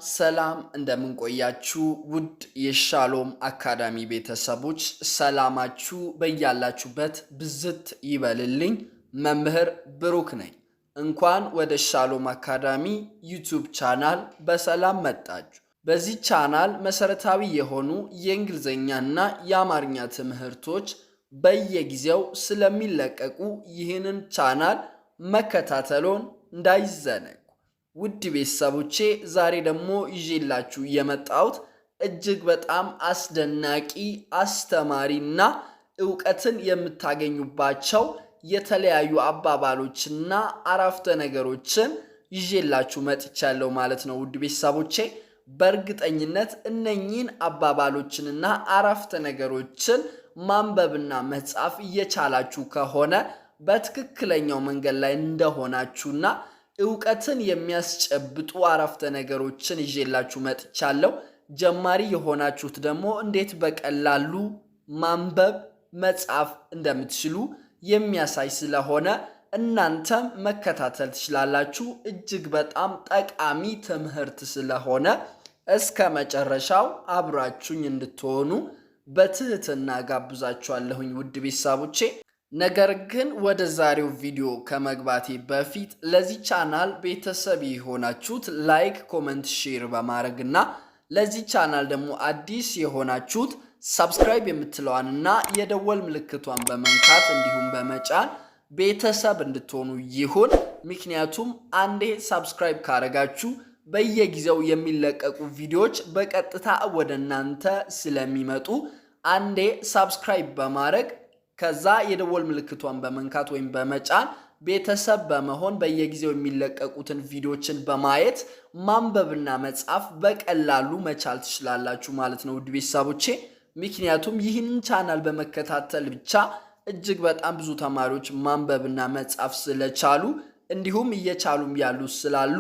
ሰላም እንደምን ቆያችሁ ውድ የሻሎም አካዳሚ ቤተሰቦች ሰላማችሁ በያላችሁበት ብዝት ይበልልኝ። መምህር ብሩክ ነኝ። እንኳን ወደ ሻሎም አካዳሚ ዩቲዩብ ቻናል በሰላም መጣችሁ። በዚህ ቻናል መሰረታዊ የሆኑ የእንግሊዝኛና የአማርኛ ትምህርቶች በየጊዜው ስለሚለቀቁ ይህንን ቻናል መከታተሎን እንዳይዘነጉ። ውድ ቤተሰቦቼ ዛሬ ደግሞ ይዤላችሁ የመጣሁት እጅግ በጣም አስደናቂ አስተማሪና ዕውቀትን የምታገኙባቸው የተለያዩ አባባሎችና አረፍተ ነገሮችን ይዤላችሁ መጥቻለሁ ማለት ነው። ውድ ቤተሰቦቼ በእርግጠኝነት እነኚህን አባባሎችንና አረፍተ ነገሮችን ማንበብና መጻፍ እየቻላችሁ ከሆነ በትክክለኛው መንገድ ላይ እንደሆናችሁና ዕውቀትን የሚያስጨብጡ አረፍተ ነገሮችን ይዤላችሁ መጥቻለሁ። ጀማሪ የሆናችሁት ደግሞ እንዴት በቀላሉ ማንበብ መጻፍ እንደምትችሉ የሚያሳይ ስለሆነ እናንተም መከታተል ትችላላችሁ። እጅግ በጣም ጠቃሚ ትምህርት ስለሆነ እስከ መጨረሻው አብራችሁኝ እንድትሆኑ በትህትና ጋብዛችኋለሁኝ ውድ ቤተሰቦቼ። ነገር ግን ወደ ዛሬው ቪዲዮ ከመግባቴ በፊት ለዚህ ቻናል ቤተሰብ የሆናችሁት ላይክ፣ ኮመንት፣ ሼር በማድረግና ለዚህ ቻናል ደግሞ አዲስ የሆናችሁት ሰብስክራይብ የምትለዋንና የደወል ምልክቷን በመንካት እንዲሁም በመጫን ቤተሰብ እንድትሆኑ ይሁን። ምክንያቱም አንዴ ሰብስክራይብ ካረጋችሁ በየጊዜው የሚለቀቁ ቪዲዮዎች በቀጥታ ወደ እናንተ ስለሚመጡ አንዴ ሰብስክራይብ በማድረግ ከዛ የደወል ምልክቷን በመንካት ወይም በመጫን ቤተሰብ በመሆን በየጊዜው የሚለቀቁትን ቪዲዮችን በማየት ማንበብና መጻፍ በቀላሉ መቻል ትችላላችሁ ማለት ነው ውድ ቤተሰቦቼ። ምክንያቱም ይህንን ቻናል በመከታተል ብቻ እጅግ በጣም ብዙ ተማሪዎች ማንበብና መጻፍ ስለቻሉ እንዲሁም እየቻሉም ያሉ ስላሉ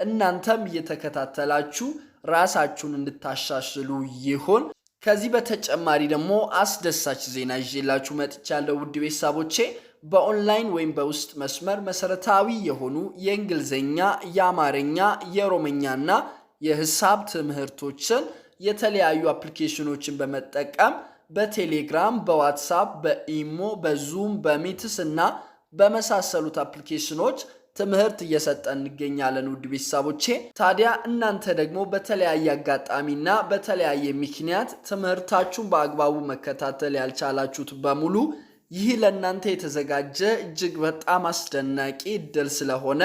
እናንተም እየተከታተላችሁ ራሳችሁን እንድታሻሽሉ ይሁን። ከዚህ በተጨማሪ ደግሞ አስደሳች ዜና ይዤላችሁ መጥቻለሁ ውድ ቤተሰቦቼ። በኦንላይን ወይም በውስጥ መስመር መሰረታዊ የሆኑ የእንግሊዝኛ፣ የአማርኛ፣ የኦሮምኛና የሂሳብ ትምህርቶችን የተለያዩ አፕሊኬሽኖችን በመጠቀም በቴሌግራም፣ በዋትሳፕ፣ በኢሞ፣ በዙም፣ በሚትስ እና በመሳሰሉት አፕሊኬሽኖች ትምህርት እየሰጠን እንገኛለን ውድ ቤተሰቦቼ። ታዲያ እናንተ ደግሞ በተለያየ አጋጣሚና በተለያየ ምክንያት ትምህርታችሁን በአግባቡ መከታተል ያልቻላችሁት በሙሉ ይህ ለእናንተ የተዘጋጀ እጅግ በጣም አስደናቂ እድል ስለሆነ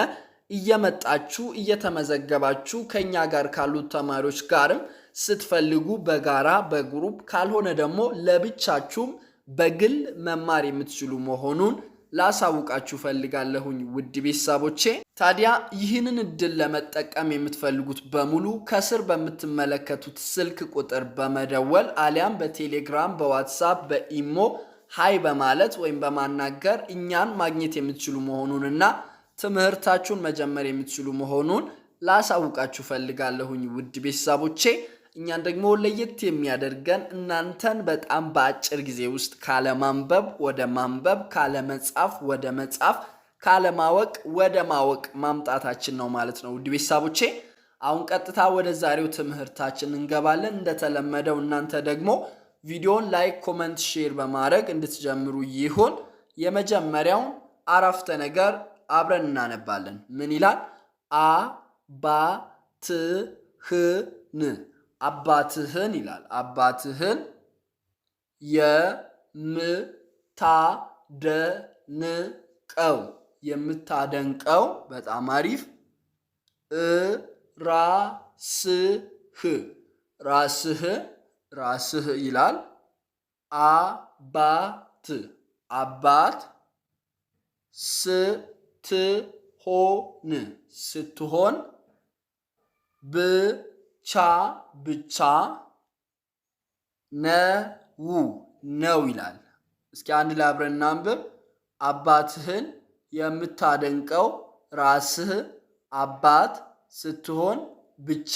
እየመጣችሁ እየተመዘገባችሁ ከኛ ጋር ካሉት ተማሪዎች ጋርም ስትፈልጉ በጋራ በግሩፕ ካልሆነ ደግሞ ለብቻችሁም በግል መማር የምትችሉ መሆኑን ላሳውቃችሁ ፈልጋለሁኝ ውድ ቤተሰቦቼ። ታዲያ ይህንን እድል ለመጠቀም የምትፈልጉት በሙሉ ከስር በምትመለከቱት ስልክ ቁጥር በመደወል አሊያም በቴሌግራም፣ በዋትሳፕ፣ በኢሞ ሃይ በማለት ወይም በማናገር እኛን ማግኘት የምትችሉ መሆኑንና ትምህርታችሁን መጀመር የምትችሉ መሆኑን ላሳውቃችሁ ፈልጋለሁኝ ውድ ቤተሰቦቼ። እኛን ደግሞ ለየት የሚያደርገን እናንተን በጣም በአጭር ጊዜ ውስጥ ካለማንበብ ወደ ማንበብ፣ ካለመጻፍ ወደ መጻፍ፣ ካለማወቅ ወደ ማወቅ ማምጣታችን ነው ማለት ነው ውድ ቤተሰቦቼ። አሁን ቀጥታ ወደ ዛሬው ትምህርታችን እንገባለን። እንደተለመደው እናንተ ደግሞ ቪዲዮን ላይክ፣ ኮመንት፣ ሼር በማድረግ እንድትጀምሩ ይሁን። የመጀመሪያውን አረፍተ ነገር አብረን እናነባለን። ምን ይላል? አባትህን አባትህን ይላል። አባትህን የምታደንቀው በጣም አሪፍ። ራስህ ይላል። አባት ስትሆን ብቻ ነው ይላል። እስኪ አንድ ላይ አብረን እናንብብ። አባትህን የምታደንቀው ራስህ አባት ስትሆን ብቻ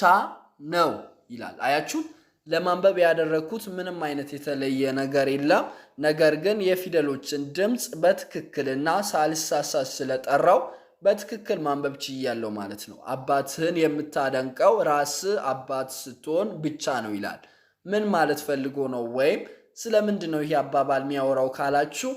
ነው ይላል። አያችሁ፣ ለማንበብ ያደረኩት ምንም አይነት የተለየ ነገር የለም። ነገር ግን የፊደሎችን ድምጽ በትክክልና ሳልሳሳት ስለጠራው በትክክል ማንበብ ችያለሁ ማለት ነው። አባትህን የምታደንቀው ራስህ አባት ስትሆን ብቻ ነው ይላል። ምን ማለት ፈልጎ ነው? ወይም ስለምንድን ነው ይሄ አባባል የሚያወራው ካላችሁ፣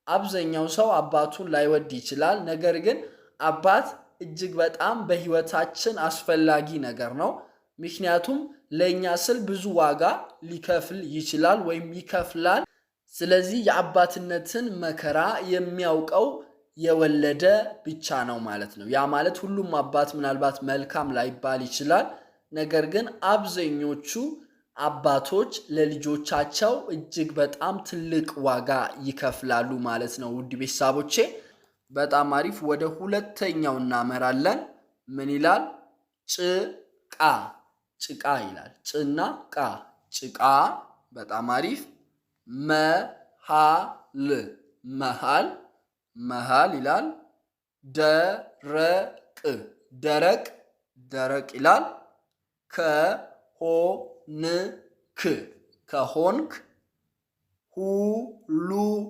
አብዛኛው ሰው አባቱን ላይወድ ይችላል። ነገር ግን አባት እጅግ በጣም በህይወታችን አስፈላጊ ነገር ነው። ምክንያቱም ለእኛ ስል ብዙ ዋጋ ሊከፍል ይችላል ወይም ይከፍላል። ስለዚህ የአባትነትን መከራ የሚያውቀው የወለደ ብቻ ነው ማለት ነው። ያ ማለት ሁሉም አባት ምናልባት መልካም ላይባል ይችላል። ነገር ግን አብዛኞቹ አባቶች ለልጆቻቸው እጅግ በጣም ትልቅ ዋጋ ይከፍላሉ ማለት ነው። ውድ ቤተሰቦቼ በጣም አሪፍ። ወደ ሁለተኛው እናመራለን። ምን ይላል? ጭቃ ጭቃ ይላል። ጭና ቃ ጭቃ። በጣም አሪፍ። መሃል መሃል መሃል ይላል። ደረቅ ደረቅ ደረቅ ይላል። ከሆንክ ከሆንክ። ሁሉም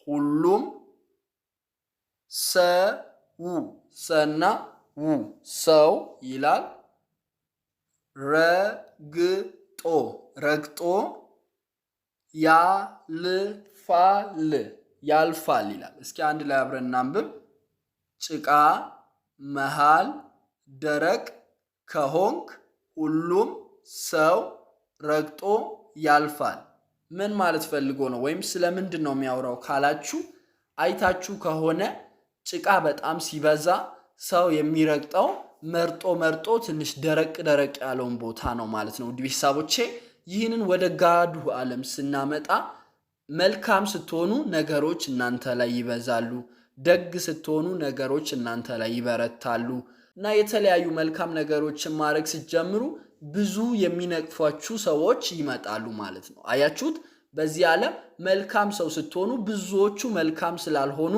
ሁሉም። ሰው ሰና ው ሰው ይላል። ረግጦ ረግጦ። ያልፋል ያልፋል ይላል። እስኪ አንድ ላይ አብረን እናንብብ። ጭቃ፣ መሃል፣ ደረቅ፣ ከሆንክ፣ ሁሉም፣ ሰው፣ ረግጦ፣ ያልፋል። ምን ማለት ፈልጎ ነው? ወይም ስለምንድን ነው የሚያወራው ካላችሁ፣ አይታችሁ ከሆነ ጭቃ በጣም ሲበዛ ሰው የሚረግጠው መርጦ መርጦ ትንሽ ደረቅ ደረቅ ያለውን ቦታ ነው ማለት ነው። ውድ ቤተሰቦቼ ይህንን ወደ ጋዱ ዓለም ስናመጣ መልካም ስትሆኑ ነገሮች እናንተ ላይ ይበዛሉ። ደግ ስትሆኑ ነገሮች እናንተ ላይ ይበረታሉ። እና የተለያዩ መልካም ነገሮችን ማድረግ ስትጀምሩ ብዙ የሚነቅፏችሁ ሰዎች ይመጣሉ ማለት ነው። አያችሁት? በዚህ ዓለም መልካም ሰው ስትሆኑ ብዙዎቹ መልካም ስላልሆኑ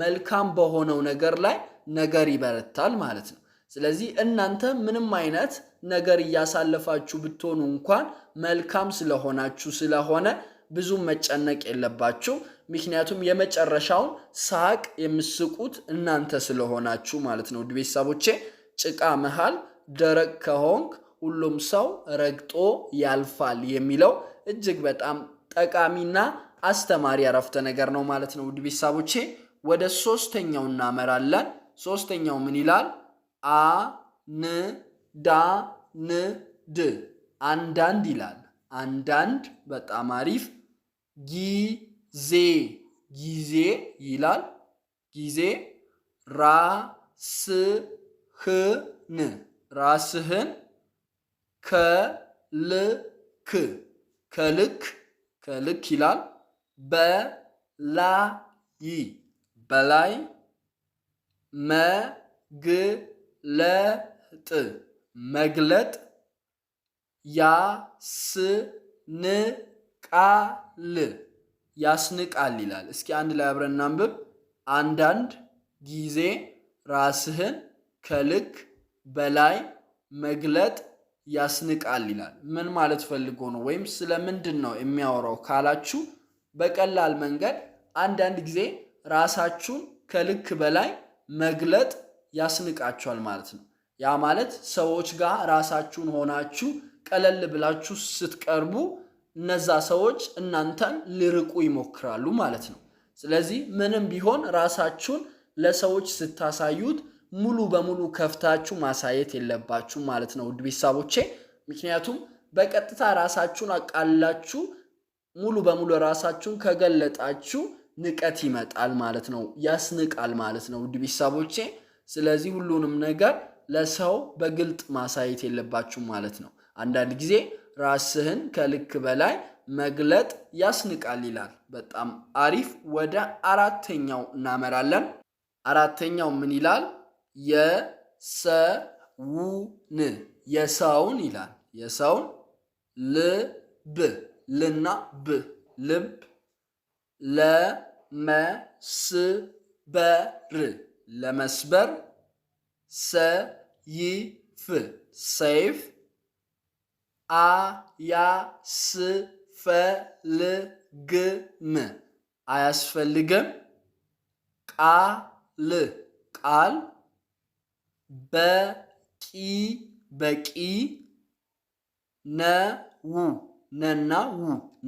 መልካም በሆነው ነገር ላይ ነገር ይበረታል ማለት ነው። ስለዚህ እናንተ ምንም አይነት ነገር እያሳለፋችሁ ብትሆኑ እንኳን መልካም ስለሆናችሁ ስለሆነ ብዙም መጨነቅ የለባችሁ። ምክንያቱም የመጨረሻውን ሳቅ የምስቁት እናንተ ስለሆናችሁ ማለት ነው። ውድ ቤተሰቦቼ ጭቃ መሃል ደረቅ ከሆንክ ሁሉም ሰው ረግጦ ያልፋል የሚለው እጅግ በጣም ጠቃሚና አስተማሪ አረፍተ ነገር ነው ማለት ነው። ውድ ቤተሰቦቼ ወደ ሶስተኛው እናመራለን። ሶስተኛው ምን ይላል? አንዳንድ አንዳንድ ይላል። አንዳንድ በጣም አሪፍ። ጊዜ ጊዜ ይላል። ጊዜ። ራስህን ራስህን። ከልክ ከልክ ከልክ ይላል። በላይ በላይ። መግለጥ መግለጥ። ያስንቃል ያስንቃል ይላል። እስኪ አንድ ላይ አብረን እናንብብ። አንዳንድ ጊዜ ራስህን ከልክ በላይ መግለጥ ያስንቃል ይላል። ምን ማለት ፈልጎ ነው? ወይም ስለምንድን ነው የሚያወራው ካላችሁ፣ በቀላል መንገድ አንዳንድ ጊዜ ራሳችሁን ከልክ በላይ መግለጥ ያስንቃችኋል ማለት ነው። ያ ማለት ሰዎች ጋር ራሳችሁን ሆናችሁ ቀለል ብላችሁ ስትቀርቡ እነዛ ሰዎች እናንተን ሊርቁ ይሞክራሉ ማለት ነው። ስለዚህ ምንም ቢሆን ራሳችሁን ለሰዎች ስታሳዩት ሙሉ በሙሉ ከፍታችሁ ማሳየት የለባችሁ ማለት ነው ውድ ቤተሰቦቼ። ምክንያቱም በቀጥታ ራሳችሁን አቃላችሁ ሙሉ በሙሉ ራሳችሁን ከገለጣችሁ ንቀት ይመጣል ማለት ነው፣ ያስንቃል ማለት ነው ውድ ቤተሰቦቼ። ስለዚህ ሁሉንም ነገር ለሰው በግልጥ ማሳየት የለባችሁ ማለት ነው። አንዳንድ ጊዜ ራስህን ከልክ በላይ መግለጥ ያስንቃል ይላል። በጣም አሪፍ። ወደ አራተኛው እናመራለን። አራተኛው ምን ይላል? የሰውን የሰውን ይላል። የሰውን። ልብ ልና ብ ልብ። ለመስበር ለመስበር። ሰይፍ ሰይፍ። አያስፈልግም አያስፈልግም ቃል ቃል በቂ በቂ ነው ነና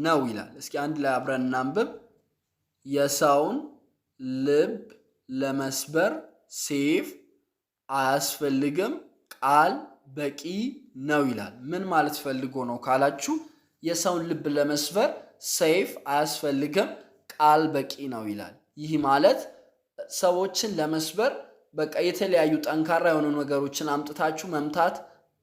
ነው ይላል። እስኪ አንድ ላይ አብረን እናንብብ። የሰውን ልብ ለመስበር ሰይፍ አያስፈልግም ቃል በቂ ነው ይላል። ምን ማለት ፈልጎ ነው ካላችሁ የሰውን ልብ ለመስበር ሰይፍ አያስፈልግም ቃል በቂ ነው ይላል። ይህ ማለት ሰዎችን ለመስበር በቃ የተለያዩ ጠንካራ የሆኑ ነገሮችን አምጥታችሁ መምታት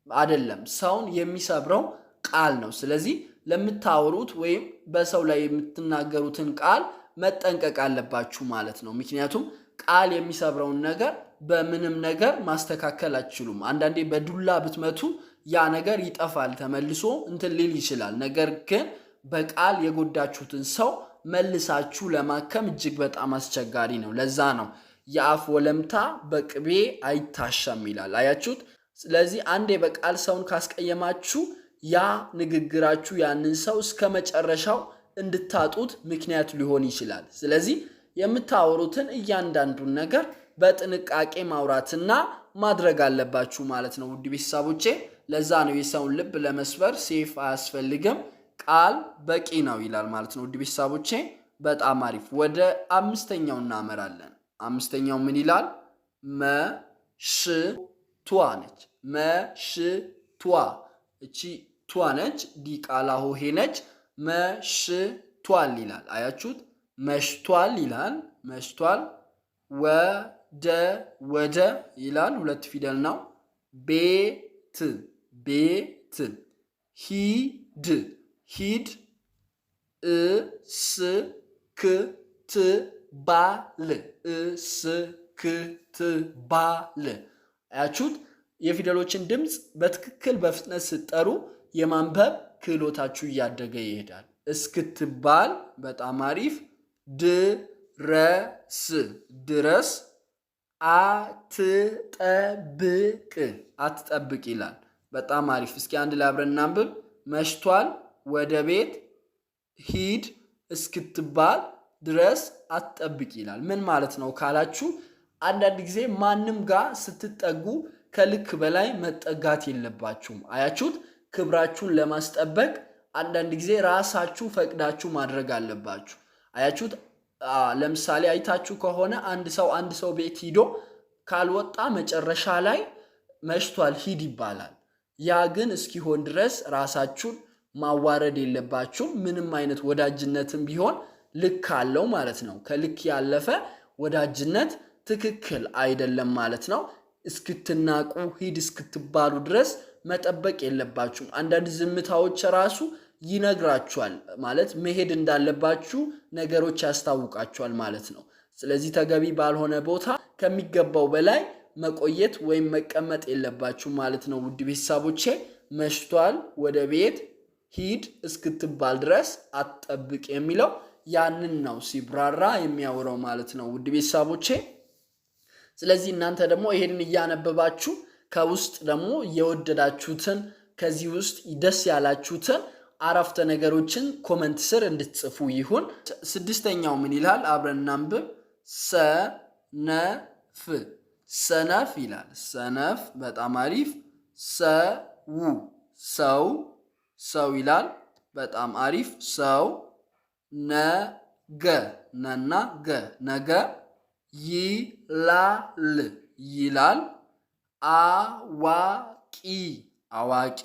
አይደለም። ሰውን የሚሰብረው ቃል ነው። ስለዚህ ለምታወሩት ወይም በሰው ላይ የምትናገሩትን ቃል መጠንቀቅ አለባችሁ ማለት ነው። ምክንያቱም ቃል የሚሰብረውን ነገር በምንም ነገር ማስተካከል አትችሉም። አንዳንዴ በዱላ ብትመቱ ያ ነገር ይጠፋል፣ ተመልሶ እንትን ሊል ይችላል። ነገር ግን በቃል የጎዳችሁትን ሰው መልሳችሁ ለማከም እጅግ በጣም አስቸጋሪ ነው። ለዛ ነው የአፍ ወለምታ በቅቤ አይታሻም ይላል። አያችሁት? ስለዚህ አንዴ በቃል ሰውን ካስቀየማችሁ ያ ንግግራችሁ ያንን ሰው እስከ መጨረሻው እንድታጡት ምክንያት ሊሆን ይችላል። ስለዚህ የምታወሩትን እያንዳንዱን ነገር በጥንቃቄ ማውራትና ማድረግ አለባችሁ ማለት ነው ውድ ቤተሰቦቼ። ለዛ ነው የሰውን ልብ ለመስበር ሰይፍ አያስፈልግም ቃል በቂ ነው ይላል ማለት ነው ውድ ቤተሰቦቼ። በጣም አሪፍ። ወደ አምስተኛው እናመራለን። አምስተኛው ምን ይላል? መሽቷ ነች። መሽቷ እቺ ቷ ነች፣ ዲቃላ ሆሄ ነች። መሽቷል ይላል። አያችሁት? መሽቷል ይላል። መሽቷል። ወደ ይላል። ሁለት ፊደል ነው። ቤት ቤት። ሂድ ሂድ። እስክትባል አያችሁት? የፊደሎችን ድምፅ በትክክል በፍጥነት ስትጠሩ የማንበብ ክህሎታችሁ እያደገ ይሄዳል። እስክትባል በጣም አሪፍ። ድረስ ድረስ። አትጠብቅ አትጠብቅ ይላል። በጣም አሪፍ። እስኪ አንድ ላይ አብረን እናንብብ። መሽቷል፣ ወደ ቤት ሂድ፣ እስክትባል ድረስ አትጠብቅ ይላል። ምን ማለት ነው ካላችሁ አንዳንድ ጊዜ ማንም ጋር ስትጠጉ ከልክ በላይ መጠጋት የለባችሁም። አያችሁት? ክብራችሁን ለማስጠበቅ አንዳንድ ጊዜ ራሳችሁ ፈቅዳችሁ ማድረግ አለባችሁ። አያችሁት? ለምሳሌ አይታችሁ ከሆነ አንድ ሰው ቤት ሂዶ ካልወጣ መጨረሻ ላይ መሽቷል ሂድ ይባላል። ያ ግን እስኪሆን ድረስ ራሳችሁን ማዋረድ የለባችሁም። ምንም አይነት ወዳጅነትም ቢሆን ልክ አለው ማለት ነው። ከልክ ያለፈ ወዳጅነት ትክክል አይደለም ማለት ነው። እስክትናቁ ሂድ እስክትባሉ ድረስ መጠበቅ የለባችሁም። አንዳንድ ዝምታዎች ራሱ ይነግራችኋል ማለት መሄድ እንዳለባችሁ ነገሮች ያስታውቃችኋል ማለት ነው። ስለዚህ ተገቢ ባልሆነ ቦታ ከሚገባው በላይ መቆየት ወይም መቀመጥ የለባችሁ ማለት ነው ውድ ቤተሰቦቼ። መሽቷል፣ ወደ ቤት ሂድ እስክትባል ድረስ አትጠብቅ የሚለው ያንን ነው ሲብራራ የሚያወራው ማለት ነው ውድ ቤተሰቦቼ። ስለዚህ እናንተ ደግሞ ይሄንን እያነበባችሁ ከውስጥ ደግሞ የወደዳችሁትን ከዚህ ውስጥ ደስ ያላችሁትን አረፍተ ነገሮችን ኮመንት ስር እንድትጽፉ ይሁን። ስድስተኛው ምን ይላል? አብረን እናንብብ። ሰነፍ ሰነፍ ይላል። ሰነፍ በጣም አሪፍ። ሰው ይላል። በጣም አሪፍ። ሰው። ነገ ነና ገ ነገ። ይላል። አዋቂ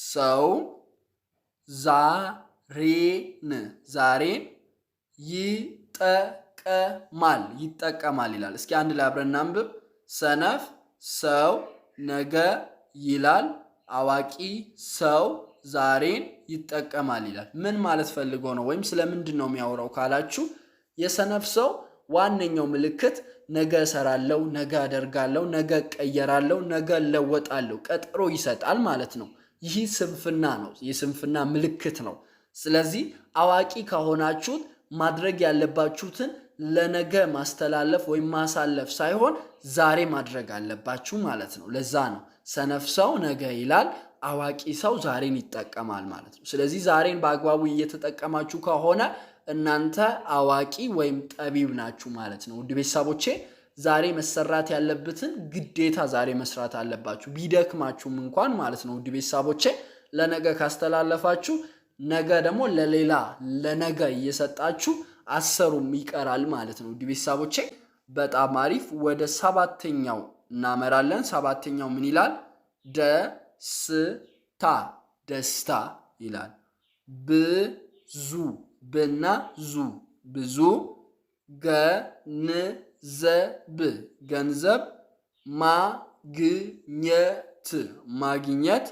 ሰው። ዛሬን ይጠቀማል ይላል። እስኪ አንድ ላይ አብረን እናንብብ። ሰነፍ ሰው፣ ነገ ይላል፣ አዋቂ ሰው ዛሬን ይጠቀማል ይላል። ምን ማለት ፈልጎ ነው ወይም ስለምንድን ነው የሚያወራው ካላችሁ የሰነፍ ሰው ዋነኛው ምልክት ነገ እሰራለሁ፣ ነገ አደርጋለሁ፣ ነገ እቀየራለሁ፣ ነገ እለወጣለሁ ቀጠሮ ይሰጣል ማለት ነው። ይህ ስንፍና ነው፣ የስንፍና ምልክት ነው። ስለዚህ አዋቂ ከሆናችሁት ማድረግ ያለባችሁትን ለነገ ማስተላለፍ ወይም ማሳለፍ ሳይሆን ዛሬ ማድረግ አለባችሁ ማለት ነው። ለዛ ነው ሰነፍ ሰው ነገ ይላል። አዋቂ ሰው ዛሬን ይጠቀማል ማለት ነው። ስለዚህ ዛሬን በአግባቡ እየተጠቀማችሁ ከሆነ እናንተ አዋቂ ወይም ጠቢብ ናችሁ ማለት ነው። ውድ ቤተሰቦቼ ዛሬ መሰራት ያለበትን ግዴታ ዛሬ መስራት አለባችሁ፣ ቢደክማችሁም እንኳን ማለት ነው። ውድ ቤተሰቦቼ ለነገ ካስተላለፋችሁ ነገ ደግሞ ለሌላ ለነገ እየሰጣችሁ አሰሩም ይቀራል ማለት ነው። ውድ ቤተሰቦቼ በጣም አሪፍ። ወደ ሰባተኛው እናመራለን። ሰባተኛው ምን ይላል? ደስታ ደስታ ይላል። ብዙ ብና ዙ ብዙ ገንዘብ ገንዘብ ማግኘት ማግኘት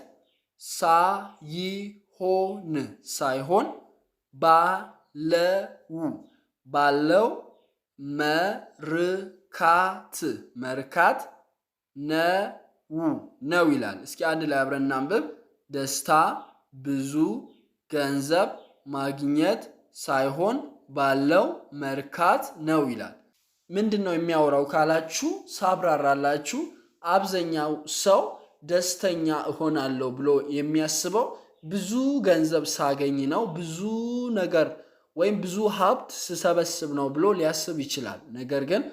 ሳይሆን ባለው መርካት ነው ይላል። እስኪ አንድ ላይ አብረን እናንብብ። ደስታ ብዙ ገንዘብ ማግኘት ሳይሆን ባለው መርካት ነው ይላል። ምንድን ነው የሚያወራው ካላችሁ ሳብራራላችሁ፣ አብዛኛው ሰው ደስተኛ እሆናለሁ ብሎ የሚያስበው ብዙ ገንዘብ ሳገኝ ነው፣ ብዙ ነገር ወይም ብዙ ሀብት ስሰበስብ ነው ብሎ ሊያስብ ይችላል። ነገር ግን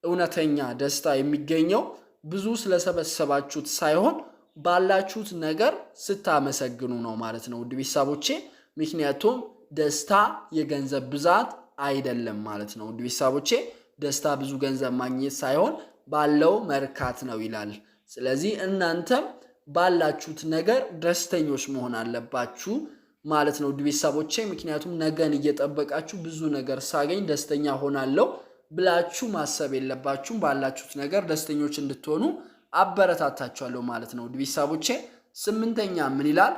እውነተኛ ደስታ የሚገኘው ብዙ ስለሰበሰባችሁት ሳይሆን ባላችሁት ነገር ስታመሰግኑ ነው ማለት ነው ውድ ቤተሰቦቼ። ምክንያቱም ደስታ የገንዘብ ብዛት አይደለም ማለት ነው ውድ ቤተሰቦቼ። ደስታ ብዙ ገንዘብ ማግኘት ሳይሆን ባለው መርካት ነው ይላል። ስለዚህ እናንተም ባላችሁት ነገር ደስተኞች መሆን አለባችሁ ማለት ነው ውድ ቤተሰቦቼ። ምክንያቱም ነገን እየጠበቃችሁ ብዙ ነገር ሳገኝ ደስተኛ ሆናለሁ ብላችሁ ማሰብ የለባችሁም። ባላችሁት ነገር ደስተኞች እንድትሆኑ አበረታታችኋለሁ ማለት ነው ውድ ቤተሰቦቼ። ስምንተኛ ምን ይላል?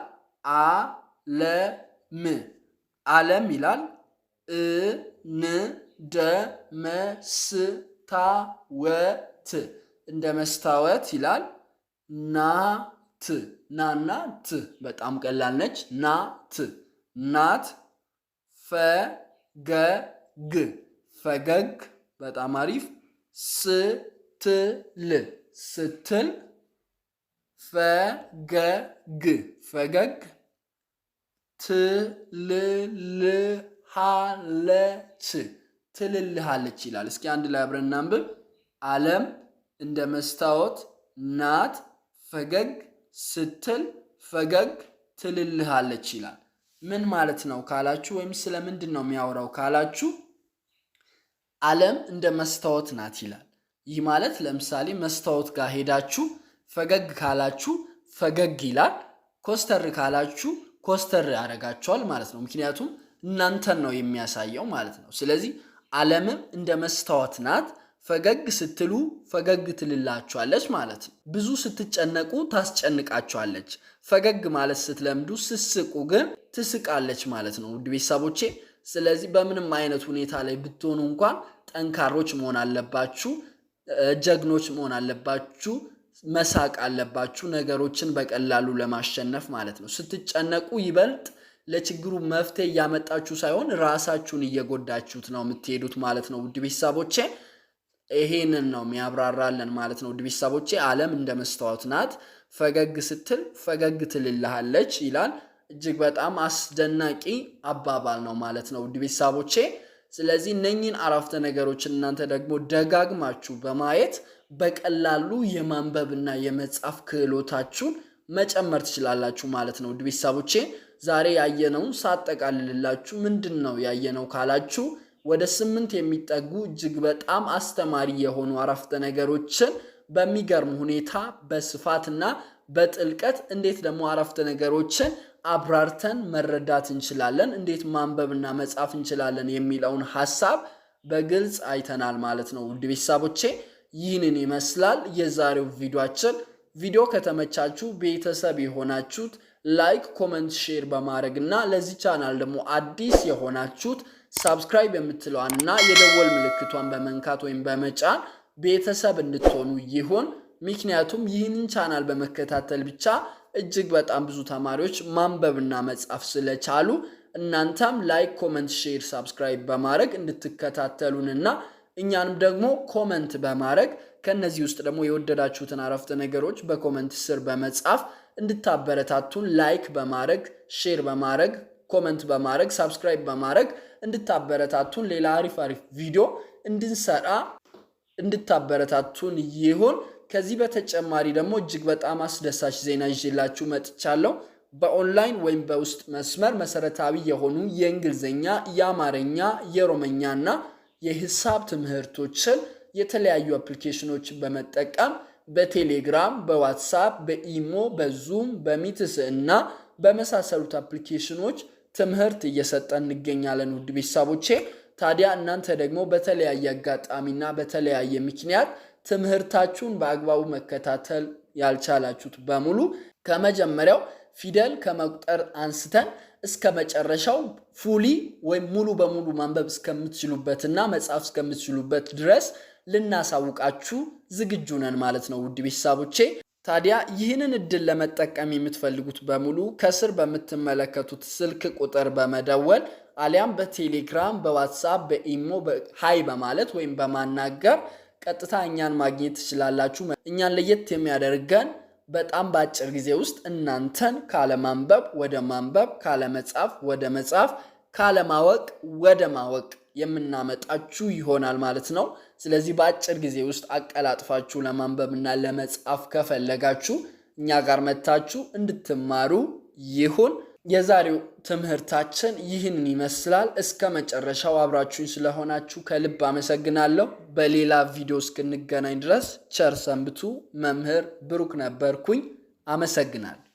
ዓለም ይላል። እንደ መስታወት ይላል። ናና ት በጣም ቀላል ነች። ናት ፈገግ በጣም አሪፍ። ስትል ፈገግ ትልልሃለች ይላል። እስኪ አንድ ላይ አብረን እናንብብ። ዓለም እንደ መስታወት ናት፣ ፈገግ ስትል ፈገግ ትልልሃለች ይላል። ምን ማለት ነው ካላችሁ፣ ወይም ስለምንድን ነው የሚያወራው ካላችሁ፣ ዓለም እንደ መስታወት ናት ይላል። ይህ ማለት ለምሳሌ መስታወት ጋር ሄዳችሁ ፈገግ ካላችሁ ፈገግ ይላል፣ ኮስተር ካላችሁ ኮስተር ያደርጋችኋል ማለት ነው። ምክንያቱም እናንተን ነው የሚያሳየው ማለት ነው። ስለዚህ ዓለምም እንደ መስታወት ናት፣ ፈገግ ስትሉ ፈገግ ትልላችኋለች ማለት ነው። ብዙ ስትጨነቁ ታስጨንቃችኋለች። ፈገግ ማለት ስትለምዱ፣ ስስቁ ግን ትስቃለች ማለት ነው ውድ ቤተሰቦቼ። ስለዚህ በምንም አይነት ሁኔታ ላይ ብትሆኑ እንኳን ጠንካሮች መሆን አለባችሁ፣ ጀግኖች መሆን አለባችሁ፣ መሳቅ አለባችሁ፣ ነገሮችን በቀላሉ ለማሸነፍ ማለት ነው። ስትጨነቁ ይበልጥ ለችግሩ መፍትሄ እያመጣችሁ ሳይሆን ራሳችሁን እየጎዳችሁት ነው የምትሄዱት ማለት ነው ውድ ቤተሰቦቼ። ይሄንን ነው የሚያብራራለን ማለት ነው ውድ ቤተሰቦቼ። ዓለም እንደ መስታወት ናት፣ ፈገግ ስትል ፈገግ ትልልሃለች ይላል። እጅግ በጣም አስደናቂ አባባል ነው ማለት ነው ውድ ቤተሰቦቼ። ስለዚህ እነኚህን አረፍተ ነገሮችን እናንተ ደግሞ ደጋግማችሁ በማየት በቀላሉ የማንበብና የመጻፍ ክህሎታችሁን መጨመር ትችላላችሁ ማለት ነው ውድ ቤተሰቦቼ። ዛሬ ያየነውን ሳጠቃልልላችሁ ምንድን ነው ያየነው ካላችሁ፣ ወደ 8 የሚጠጉ እጅግ በጣም አስተማሪ የሆኑ አረፍተ ነገሮችን በሚገርም ሁኔታ በስፋትና በጥልቀት እንዴት ደግሞ አረፍተ ነገሮችን አብራርተን መረዳት እንችላለን፣ እንዴት ማንበብና መጻፍ እንችላለን የሚለውን ሐሳብ በግልጽ አይተናል ማለት ነው ውድ ቤተሰቦቼ። ይህንን ይመስላል የዛሬው ቪዲዮአችን። ቪዲዮ ከተመቻችሁ ቤተሰብ የሆናችሁት ላይክ፣ ኮመንት፣ ሼር በማድረግ እና ለዚህ ቻናል ደግሞ አዲስ የሆናችሁት ሳብስክራይብ የምትለዋንና የደወል ምልክቷን በመንካት ወይም በመጫን ቤተሰብ እንድትሆኑ ይሁን። ምክንያቱም ይህንን ቻናል በመከታተል ብቻ እጅግ በጣም ብዙ ተማሪዎች ማንበብና መጻፍ ስለቻሉ እናንተም ላይክ፣ ኮመንት፣ ሼር፣ ሳብስክራይብ በማድረግ እንድትከታተሉንና እኛንም ደግሞ ኮመንት በማድረግ ከነዚህ ውስጥ ደግሞ የወደዳችሁትን አረፍተ ነገሮች በኮመንት ስር በመጻፍ እንድታበረታቱን ላይክ በማድረግ ሼር በማድረግ ኮመንት በማድረግ ሰብስክራይብ በማድረግ እንድታበረታቱን ሌላ አሪፍ ቪዲዮ እንድንሰራ እንድታበረታቱን ይሁን። ከዚህ በተጨማሪ ደግሞ እጅግ በጣም አስደሳች ዜና ይዤላችሁ መጥቻለሁ። በኦንላይን ወይም በውስጥ መስመር መሰረታዊ የሆኑ የእንግሊዝኛ፣ የአማርኛ፣ የኦሮምኛና የሂሳብ ትምህርቶችን የተለያዩ አፕሊኬሽኖችን በመጠቀም በቴሌግራም፣ በዋትስአፕ፣ በኢሞ፣ በዙም፣ በሚትስ እና በመሳሰሉት አፕሊኬሽኖች ትምህርት እየሰጠን እንገኛለን። ውድ ቤተሰቦቼ ታዲያ እናንተ ደግሞ በተለያየ አጋጣሚና በተለያየ ምክንያት ትምህርታችሁን በአግባቡ መከታተል ያልቻላችሁት በሙሉ ከመጀመሪያው ፊደል ከመቁጠር አንስተን እስከ መጨረሻው ፉሊ ወይም ሙሉ በሙሉ ማንበብ እስከምትችሉበትና መጻፍ እስከምትችሉበት ድረስ ልናሳውቃችሁ ዝግጁ ነን ማለት ነው። ውድ ቤተሰቦቼ ታዲያ ይህንን እድል ለመጠቀም የምትፈልጉት በሙሉ ከስር በምትመለከቱት ስልክ ቁጥር በመደወል አሊያም በቴሌግራም፣ በዋትስአፕ፣ በኢሞ ሃይ በማለት ወይም በማናገር ቀጥታ እኛን ማግኘት ትችላላችሁ። እኛን ለየት የሚያደርገን በጣም በአጭር ጊዜ ውስጥ እናንተን ካለማንበብ ወደ ማንበብ፣ ካለመጻፍ ወደ መጻፍ፣ ካለማወቅ ወደ ማወቅ የምናመጣችሁ ይሆናል ማለት ነው። ስለዚህ በአጭር ጊዜ ውስጥ አቀላጥፋችሁ ለማንበብና ለመጻፍ ከፈለጋችሁ እኛ ጋር መታችሁ እንድትማሩ ይሁን። የዛሬው ትምህርታችን ይህንን ይመስላል። እስከ መጨረሻው አብራችሁኝ ስለሆናችሁ ከልብ አመሰግናለሁ። በሌላ ቪዲዮ እስክንገናኝ ድረስ ቸር ሰንብቱ። መምህር ብሩክ ነበርኩኝ። አመሰግናለሁ።